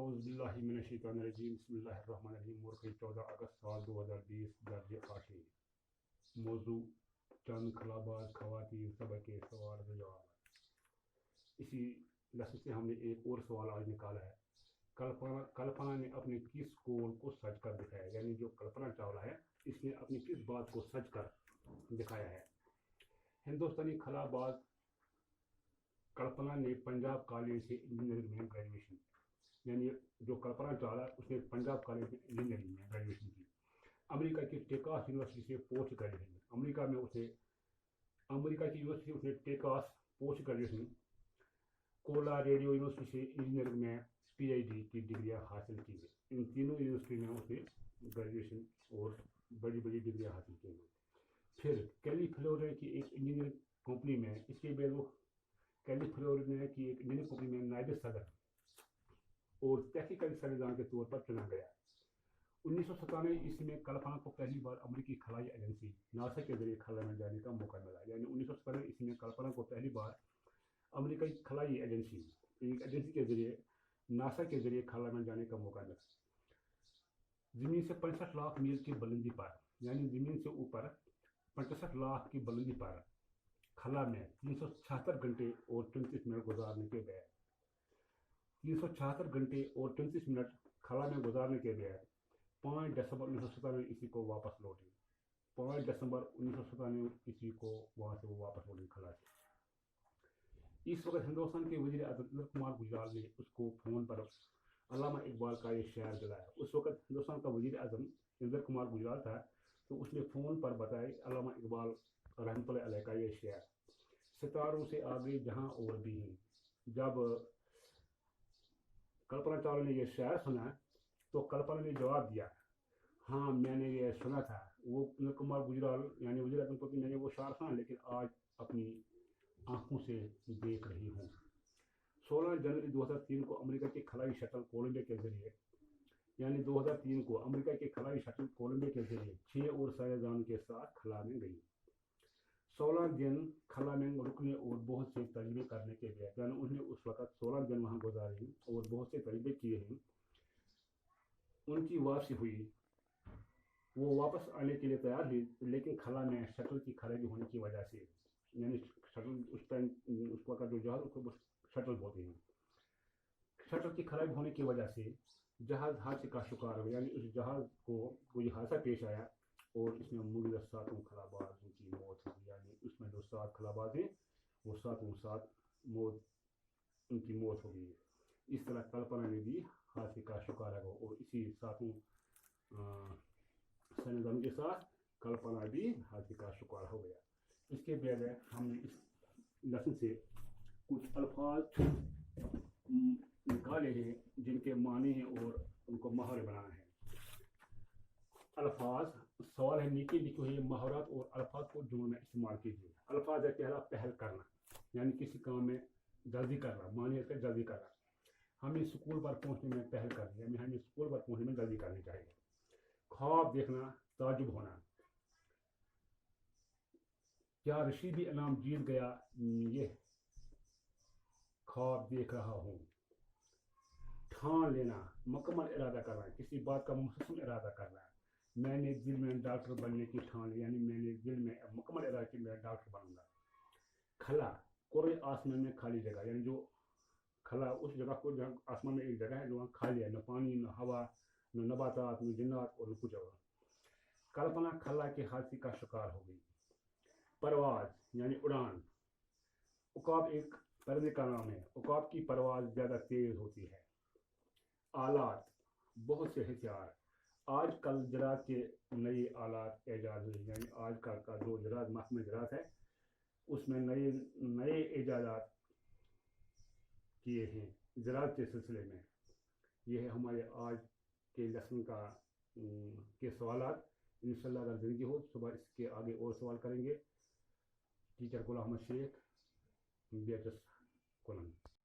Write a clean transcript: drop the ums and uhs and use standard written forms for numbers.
औज़ुबिल्लाहिमिनश्शैतानिर्रजीम बिस्मिल्लाहिर्रहमानिर्रहीम। मुर्ख 14 अगस्त साल 2020 दर्ज 8। मौजू चंद खलाबाज खवातीन सबक के सवाल जवाब। इसी लेसन से हमने एक और सवाल आज निकाला है। कल्पना ने अपने किस कौल को सच कर दिखाया, यानी जो कल्पना चावला है इसने अपनी किस बात को सच कर दिखाया है। हिंदुस्तानी खलाबाज कल्पना ने पंजाब कॉलेज से इंजीनियरिंग में ग्रेजुएशन, यानी जो कल्पना चावला उसने पंजाब कॉलेज में इंजीनियरिंग में ग्रेजुएशन की। अमेरिका की टेकास यूनिवर्सिटी से पोस्ट ग्रेजुएशन, अमेरिका की यूनिवर्सिटी उसने Texas post graduation, Colorado university से इंजीनियरिंग में PhD की डिग्रियाँ हासिल की है। इन तीनों यूनिवर्सिटी में उसने ग्रेजुएशन और बड़ी बड़ी डिग्रियाँ हासिल की हैं। फिर कैलिफोर्निया की एक इंजीनियरिंग कंपनी में, इसके बाद वो कैलिफोर्निया की एक इंजीनियरिंग कंपनी में नायब सदर और तहकीकाती सर्वेदान के तौर पर चुना गया। 1997 ईस्वी में कल्पना को पहली बार अमेरिकी खलाई एजेंसी नासा के जरिए खला में जाने का मौका मिला। यानी 1997 ईस्वी में कल्पना को पहली बार अमेरिकी खलाई एजेंसी के जरिए नासा के जरिए खला में जाने का मौका मिला। जमीन से 65 लाख मील की बुलंदी पर, यानी जमीन से ऊपर 65 लाख की बुलंदी पर खला में 376 घंटे और 34 मिनट गुजारने के बाद 376 घंटे और 34 मिनट खला में गुजारने के बाद 5 दिसंबर 1997 ईस्वी को वापस लौटी। 5 दिसंबर 1997 ईस्वी को वहाँ से वो वापस लौटी खला से। इस वक्त हिंदुस्तान के वज़ीर आज़म इंद्र कुमार गुजराल ने उसको फ़ोन पर अल्लामा इकबाल का ये शेर दिलाया। उस वक्त हिंदुस्तान का वज़ीर आज़म इंद्र कुमार गुजराल था, तो उसने फ़ोन पर बताया अल्लामा इकबाल रहमतुल्लाह अलैह का ये शेर, सितारों से आगे जहाँ और भी हैं। जब कल्पना चावला ने यह शेर सुना तो कल्पना ने जवाब दिया, हाँ मैंने ये सुना था। वो इंद्र कुमार गुजराल यानी वज़ीर आज़म को मैंने वो शेर सुना, लेकिन आज अपनी आंखों से देख रही हूँ। 16 जनवरी 2003 को अमेरिका के खलाई शटल कोलंबिया के जरिए, यानी 2003 को अमेरिका के खलाई शटल कोलंबिया के जरिए 6 और साइंसदानों के साथ खला में गई। 16 दिन खला में रुकने और बहुत से तजर्बे करने के बाद, यानी उन्होंने उस वक्त 16 दिन वहाँ गुजारे और बहुत से तजर्बे किए हैं। उनकी वापसी हुई, वो वापस आने के लिए तैयार हुई, लेकिन खला में शटल की खराबी होने की वजह से, यानी शटल उस टाइम उस वक्त जो जहाज उसको शटल बोलते हैं, शटल की खराबी होने की वजह से जहाज हादसे का शिकार हो, यानी उस जहाज को कोई हादसा पेश आया और इसमें मौजूदा 7 खलाबाजों की मौत हुई। यानी उसमें जो 7 खलाबाज हैं वो 7 मौत उनकी मौत हो गई है। इस तरह कल्पना ने भी हादसे का शिकार है और इसी 7 साइंसदानों के साथ कल्पना भी हादसे का शिकार हो गया। इसके बाद हमने इस लेसन से कुछ अल्फाज निकाले हैं जिनके माने हैं और उनको मुहावरे बनाना है। अल्फाज सवाल है, नीचे लिखे हुए मुहावरात और अल्फाज को जुमलों में इस्तेमाल कीजिए। अल्फाज है पहला, पहल करना, यानी किसी काम में जल्दी करना, माने इसका जल्दी करना। हमें स्कूल पर पहुंचने में पहल करनी, यानी हमें स्कूल पर पहुंचने में जल्दी करनी चाहिए। ख्वाब देखना, ताजुब होना, क्या ऋषि भी इनाम जीत गया, ये ख्वाब देख रहा हूँ। ठान लेना, मुकम्मल इरादा करना, किसी बात का मुस्तकिल इरादा करना। मैंने दिल में डॉक्टर बनने की ठान ली, यानी मैंने दिल में मुकम्मल इरादा कि मैं डॉक्टर बनूंगा। खला, कोई आसमान में खाली जगह, यानी जो खला उस जगह को जहाँ आसमान में एक जगह है जो वहाँ खाली है, न पानी न हवा न नबातात न जिन्नात और न कुछ और। कल्पना खला के हादसे का शिकार हो गई। परवाज यानी उड़ान, उकाब एक परिंदे का नाम है, उकाब की परवाज ज़्यादा तेज होती है। आलात, बहुत से हथियार, आजकल ज़राअत के नए आलात ईजाद हुए, यानी आजकल का जो ज़राअत महकमा ज़राअत है उसमें नए ईजादात किए हैं ज़राअत के सिलसिले में। यह है हमारे आज के लेसन का के सवालात। इंशाअल्लाह अगर ज़िंदगी हो सुबह इसके आगे और सवाल करेंगे। Teacher Ghulam Ahmad Sheikh, BHS colon.